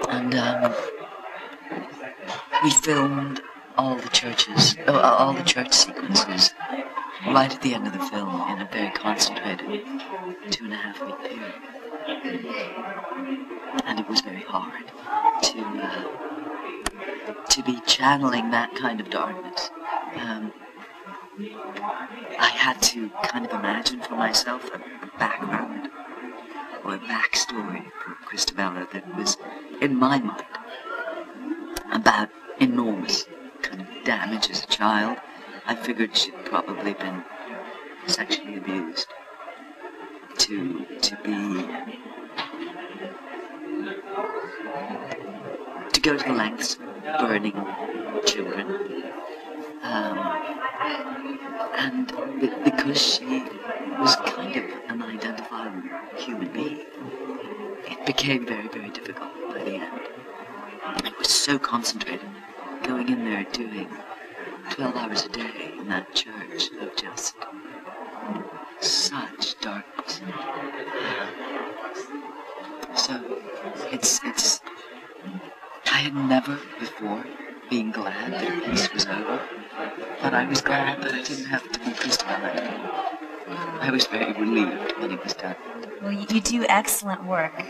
And we filmed all the church sequences right at the end of the film in a very concentrated 2.5-week period. And it was very hard to be channeling that kind of darkness. I had to kind of imagine for myself a background or a backstory for Priscilla that was, in my mind, about enormous kind of damage as a child. I figured she'd probably been sexually abused. To go to the lengths of burning children. And because she was kind of an identifiable human being, it became very, very difficult by the end. It was so concentrated, going in there doing 12 hours a day in that church of just such darkness. So it's I had never before been glad that the piece was over, but I was glad that I didn't have to be Priscilla anymore. I was very relieved when it was done. Well, you do excellent work.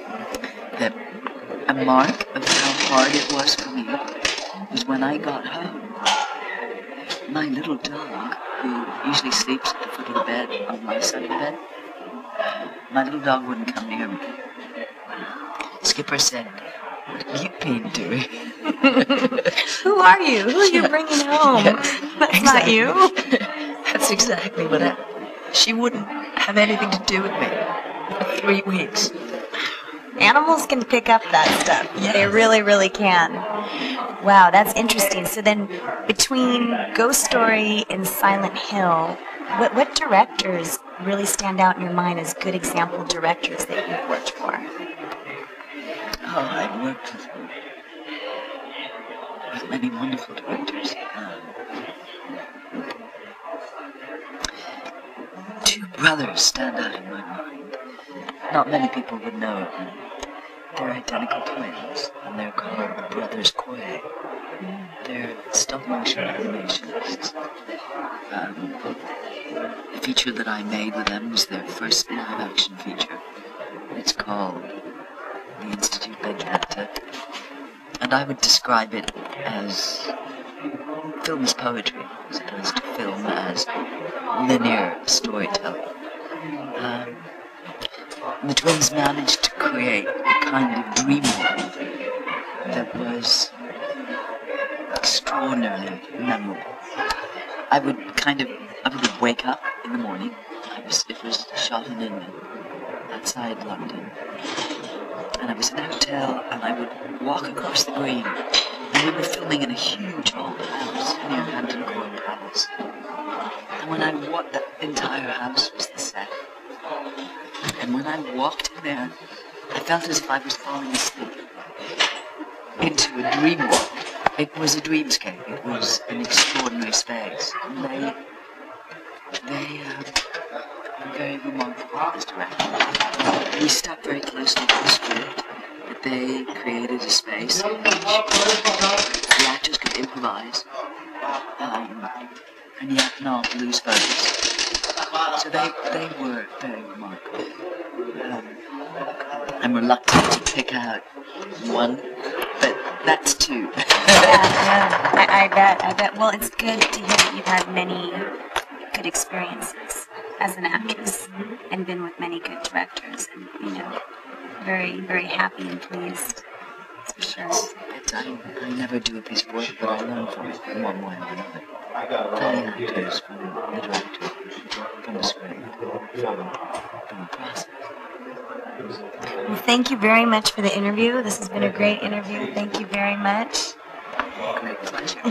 A mark of how hard it was for me was when I got home. My little dog, who usually sleeps at the foot of the bed on my side of the bed, my little dog wouldn't come near me. Skipper said, "What have you been doing?" Who are you? Who are you bringing home? Yes, That's not you. That's exactly what happened. She wouldn't have anything to do with me for 3 weeks. Animals can pick up that stuff. Yeah. They really, really can. Wow, that's interesting. So then, between Ghost Story and Silent Hill, what directors really stand out in your mind as good example directors that you've worked for? Oh, I've worked with many wonderful directors. Two brothers stand out in my mind. Not many people would know of them. They're identical twins, and they're called the Brothers Koye. They're stop-motion animationists. The feature that I made with them was their first live-action feature. It's called The Institute Benjamin, and I would describe it as film as poetry, as opposed to film as linear storytelling. The twins managed to create a kind of dream world that was extraordinarily memorable. I would wake up in the morning. It was shot in England, outside London. And I was in a hotel, and I would walk across the green. And we were filming in a huge old house near Hampton Court Palace. And when I walked, that entire house was the set. And when I walked in there, I felt as if I was falling asleep into a dream world. It was a dreamscape. It was an extraordinary space. And they are very remarkable as directors. We stuck very closely to the script, but they created a space in which the actors could improvise and yet not lose focus. So they were very remarkable. I'm reluctant to pick out one, but that's two. I bet. Well, it's good to hear that you've had many good experiences as an actress and been with many good directors, and very, very happy and pleased. That's for sure. I never do a piece of work, but I learn from it in one way or another. From the actors, from the director, from the script, from the process. Well, thank you very much for the interview. This has been a great interview. Thank you very much. Great pleasure.